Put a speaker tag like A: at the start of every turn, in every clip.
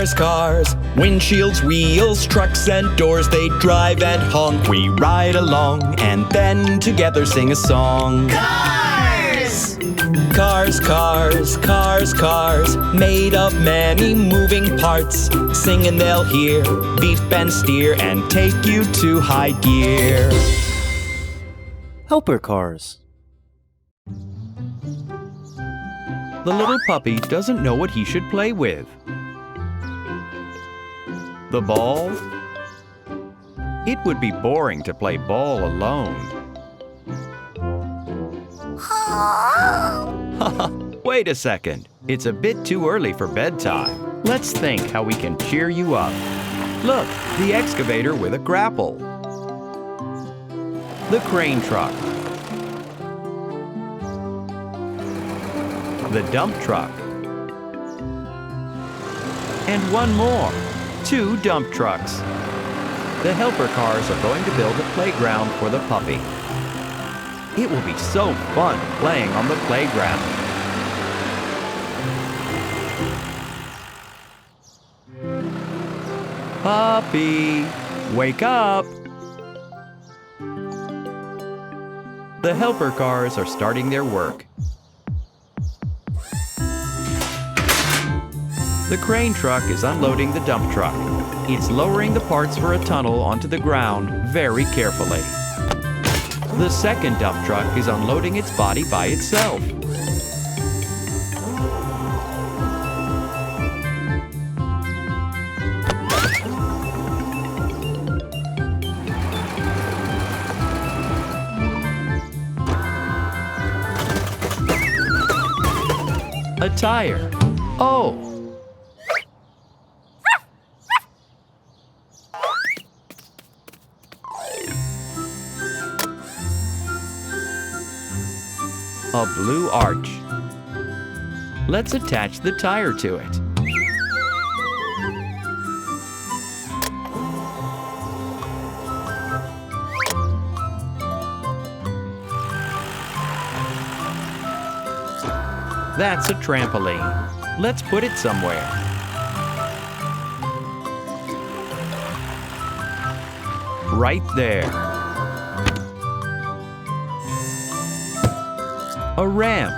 A: Cars, cars, windshields, wheels, trucks and doors, they drive and honk. We ride along and then together sing a song.
B: Cars!
A: Cars, cars, cars, cars, made of many moving parts. Sing and they'll hear, beep and steer, and take you to high gear.
C: Helper cars.
D: The little puppy doesn't know what he should play with. The ball? It would be boring to play ball alone. Wait a second. It's a bit too early for bedtime. Let's think how we can cheer you up. Look, the excavator with a grapple. The crane truck. The dump truck. And one more. 2 dump trucks. The helper cars are going to build a playground for the puppy. It will be so fun playing on the playground. Puppy, wake up! The helper cars are starting their work. The crane truck is unloading the dump truck. It's lowering the parts for a tunnel onto the ground very carefully. The second dump truck is unloading its body by itself. A tire. Oh! A blue arch. Let's attach the tire to it. That's a trampoline. Let's put it somewhere. Right there. A ramp.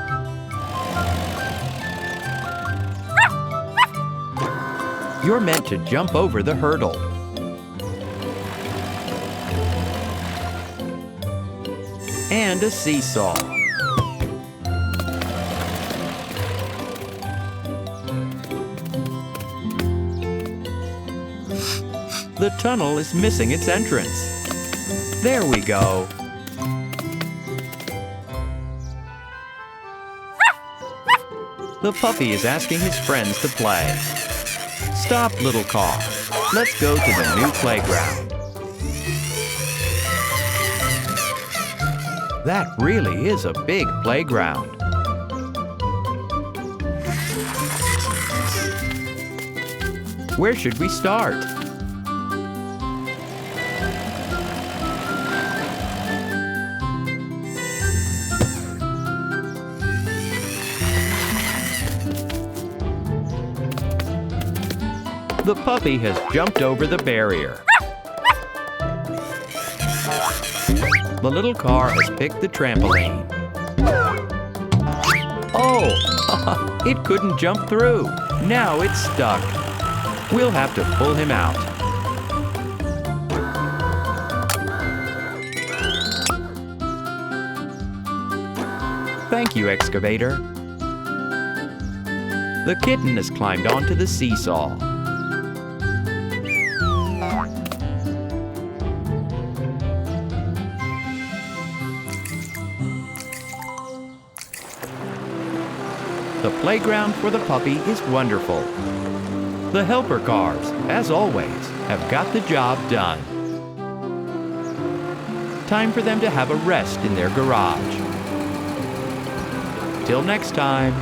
D: You're meant to jump over the hurdle. And a seesaw. The tunnel is missing its entrance. There we go. The puppy is asking his friends to play. Stop, little car. Let's go to the new playground. That really is a big playground. Where should we start? The puppy has jumped over the barrier. The little car has picked the trampoline. Oh, it couldn't jump through. Now it's stuck. We'll have to pull him out. Thank you, excavator. The kitten has climbed onto the seesaw. The playground for the puppy is wonderful. The helper cars, as always, have got the job done. Time for them to have a rest in their garage. Till next time.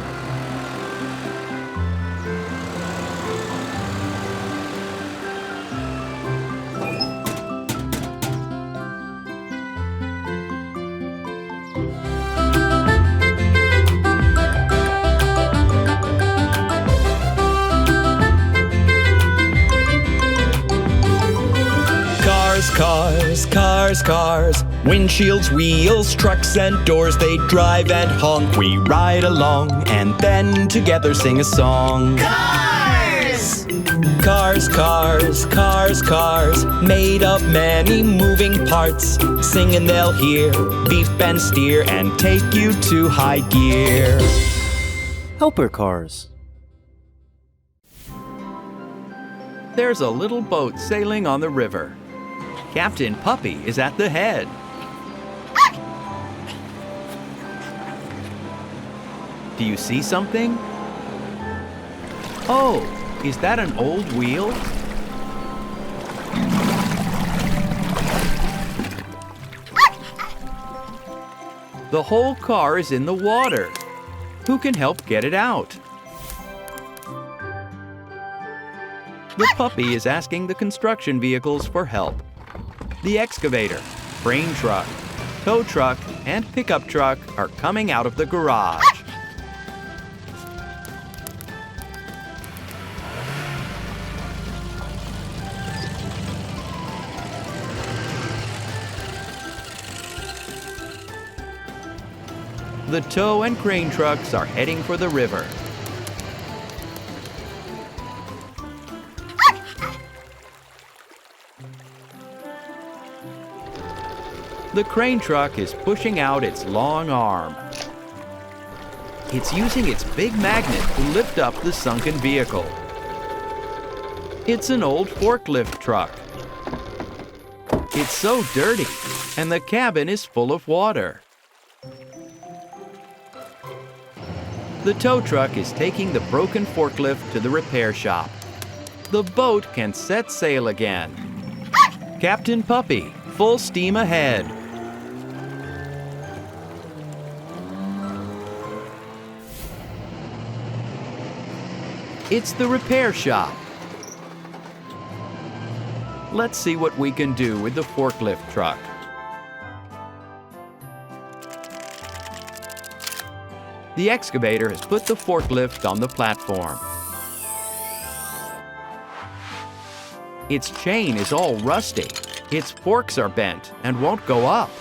A: cars, cars, cars. Windshields, wheels, trucks and doors. They drive and honk. We ride along and then together sing a song.
B: Cars!
A: Cars, cars, cars, cars. Made of many moving parts. Sing and they'll hear, beep and steer, and take you to high gear.
C: Helper cars.
D: There's a little boat sailing on the river. Captain Puppy is at the head. Do you see something? Oh, is that an old wheel? The whole car is in the water. Who can help get it out? The puppy is asking the construction vehicles for help. The excavator, crane truck, tow truck, and pickup truck are coming out of the garage. The tow and crane trucks are heading for the river. The crane truck is pushing out its long arm. It's using its big magnet to lift up the sunken vehicle. It's an old forklift truck. It's so dirty, and the cabin is full of water. The tow truck is taking the broken forklift to the repair shop. The boat can set sail again. Captain Puppy, full steam ahead. It's the repair shop. Let's see what we can do with the forklift truck. The excavator has put the forklift on the platform. Its chain is all rusty. Its forks are bent and won't go up.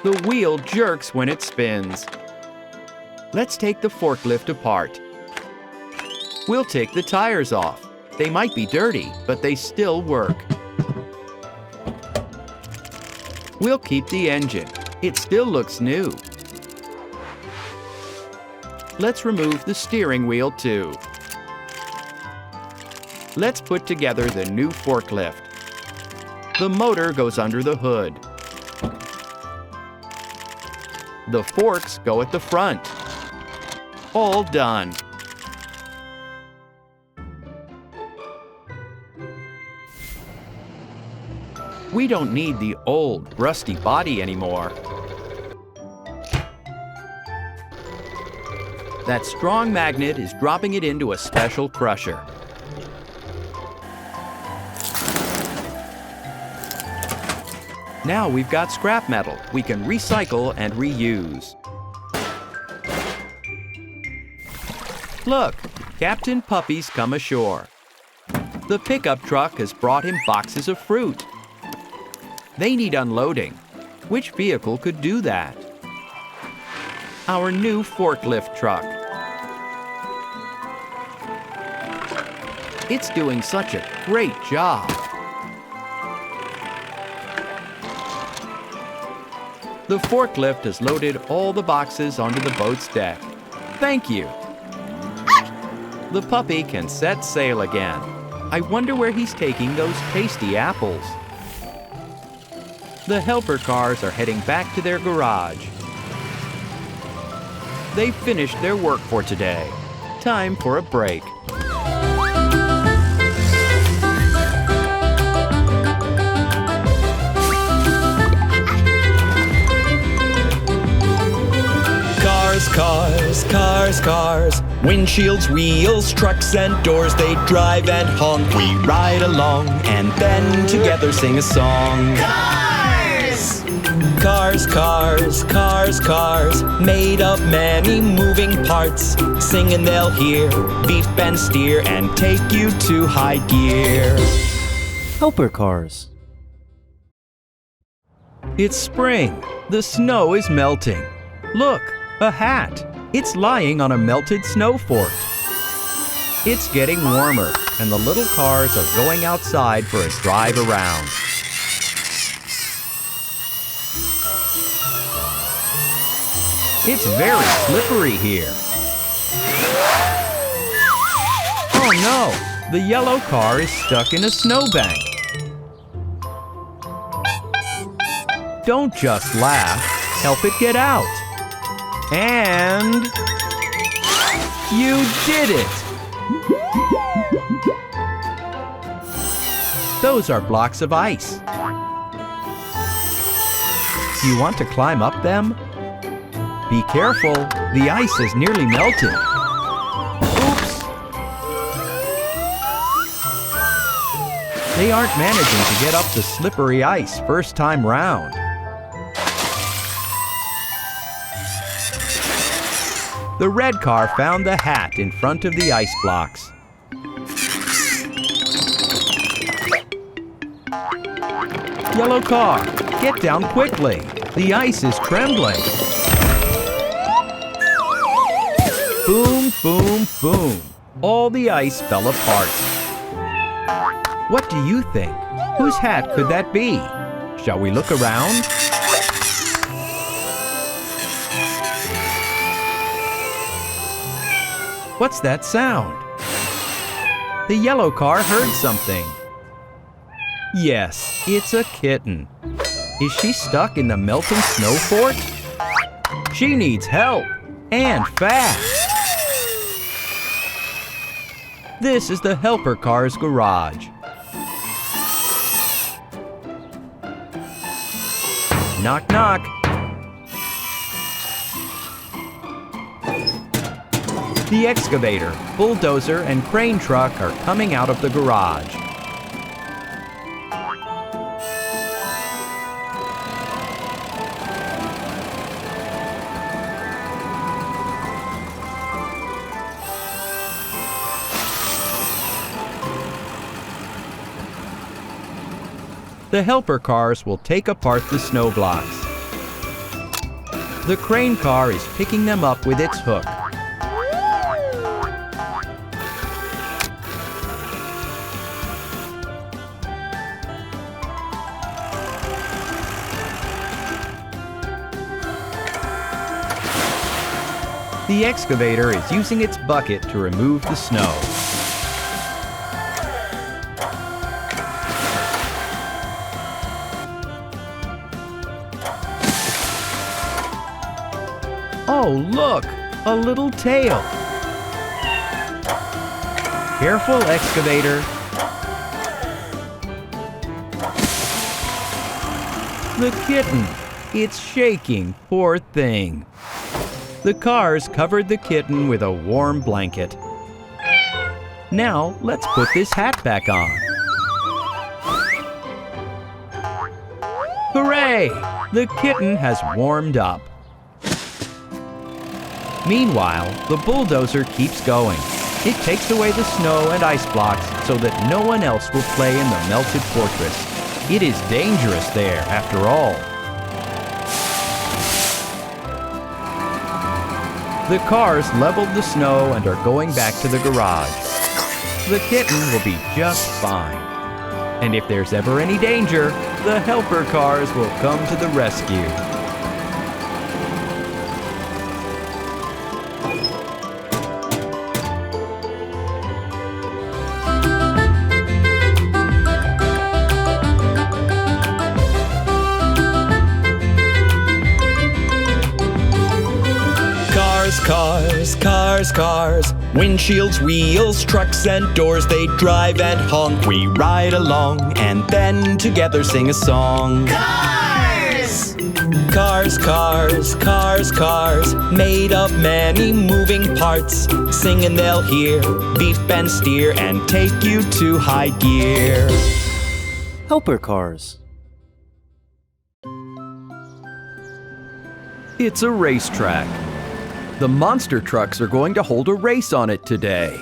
D: The wheel jerks when it spins. Let's take the forklift apart. We'll take the tires off. They might be dirty, but they still work. We'll keep the engine. It still looks new. Let's remove the steering wheel too. Let's put together the new forklift. The motor goes under the hood. The forks go at the front. All done. We don't need the old, rusty body anymore. That strong magnet is dropping it into a special crusher. Now we've got scrap metal we can recycle and reuse. Look, Captain Puppy's come ashore. The pickup truck has brought him boxes of fruit. They need unloading. Which vehicle could do that? Our new forklift truck. It's doing such a great job. The forklift has loaded all the boxes onto the boat's deck. Thank you. The puppy can set sail again. I wonder where he's taking those tasty apples. The helper cars are heading back to their garage. They've finished their work for today. Time for a break.
A: Cars, cars, cars, cars. Windshields, wheels, trucks and doors. They drive and honk. We ride along and then together sing a song. Cars, cars, cars, cars, made of many moving parts. Sing and they'll hear, beep and steer, and take you to high gear.
C: Helper cars.
D: It's spring. The snow is melting. Look, a hat. It's lying on a melted snow fort. It's getting warmer, and the little cars are going outside for a drive around. It's very slippery here. Oh no! The yellow car is stuck in a snowbank. Don't just laugh. Help it get out. And you did it! Those are blocks of ice. You want to climb up them? Be careful, the ice is nearly melted. Oops! They aren't managing to get up the slippery ice first time round. The red car found the hat in front of the ice blocks. Yellow car, get down quickly. The ice is trembling. Boom, boom, boom. All the ice fell apart. What do you think? Whose hat could that be? Shall we look around? What's that sound? The yellow car heard something. Yes, it's a kitten. Is she stuck in the melting snow fort? She needs help, and fast. This is the helper car's garage. Knock, knock. The excavator, bulldozer, and crane truck are coming out of the garage. The helper cars will take apart the snow blocks. The crane car is picking them up with its hook. The excavator is using its bucket to remove the snow. Oh, look! A little tail! Careful, excavator! The kitten! It's shaking, poor thing! The cars covered the kitten with a warm blanket. Now, let's put this hat back on. Hooray! The kitten has warmed up. Meanwhile, the bulldozer keeps going. It takes away the snow and ice blocks so that no one else will play in the melted fortress. It is dangerous there, after all. The cars leveled the snow and are going back to the garage. The kitten will be just fine. And if there's ever any danger, the helper cars will come to the rescue.
A: Cars, cars, cars, windshields, wheels, trucks and doors, they drive and honk. We ride along and then together sing a song.
B: Cars!
A: Cars, cars, cars, cars, made of many moving parts. Sing and they'll hear, beep and steer, and take you to high gear.
C: Helper cars.
D: It's a racetrack. The monster trucks are going to hold a race on it today.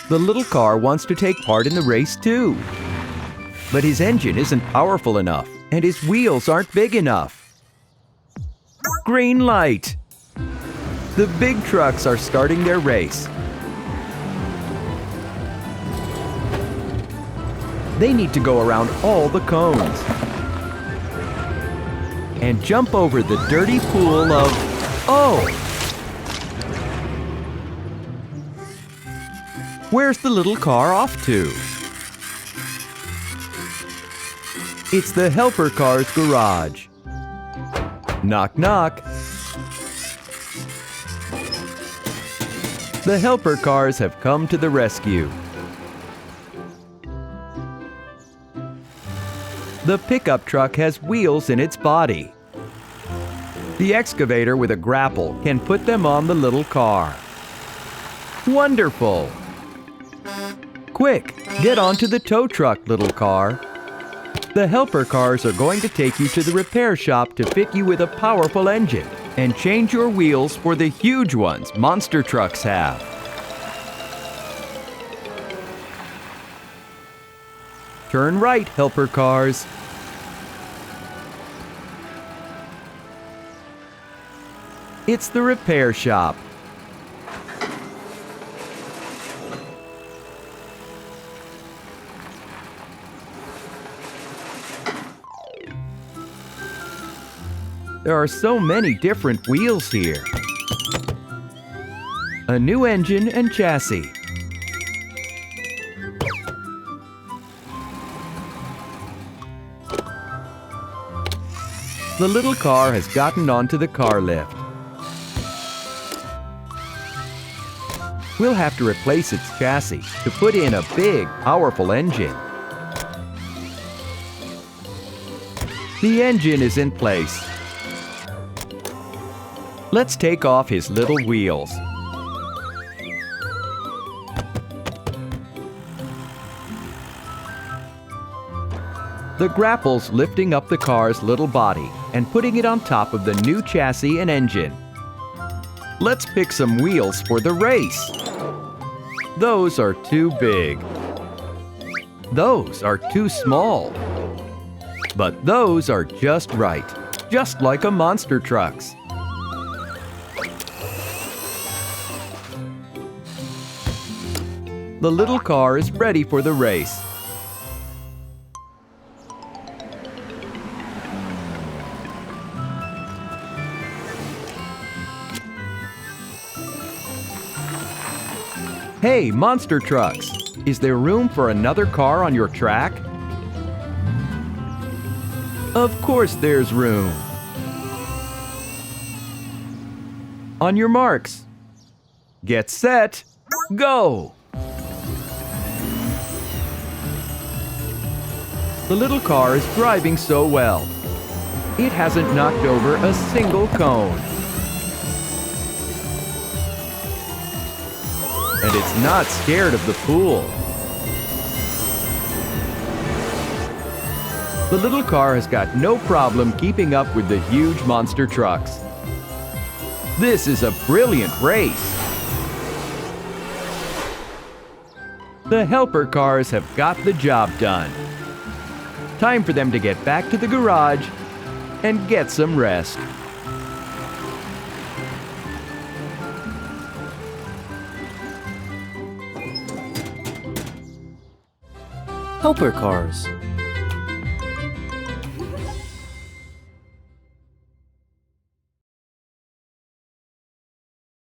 D: The little car wants to take part in the race too. But his engine isn't powerful enough, and his wheels aren't big enough. Green light! The big trucks are starting their race. They need to go around all the cones and jump over the dirty pool of... Oh! Where's the little car off to? It's the helper car's garage. Knock, knock. The helper cars have come to the rescue. The pickup truck has wheels in its body. The excavator with a grapple can put them on the little car. Wonderful! Quick, get onto the tow truck, little car. The helper cars are going to take you to the repair shop to fit you with a powerful engine and change your wheels for the huge ones monster trucks have. Turn right, helper cars. It's the repair shop. There are so many different wheels here. A new engine and chassis. The little car has gotten onto the car lift. We'll have to replace its chassis to put in a big, powerful engine. The engine is in place. Let's take off his little wheels. The grapple's lifting up the car's little body and putting it on top of the new chassis and engine. Let's pick some wheels for the race. Those are too big. Those are too small. But those are just right, just like a monster truck's. The little car is ready for the race. Hey, monster trucks! Is there room for another car on your track? Of course there's room. On your marks. Get set, go! The little car is driving so well. It hasn't knocked over a single cone. And it's not scared of the pool. The little car has got no problem keeping up with the huge monster trucks. This is a brilliant race. The helper cars have got the job done. Time for them to get back to the garage and get some rest.
C: Helper cars.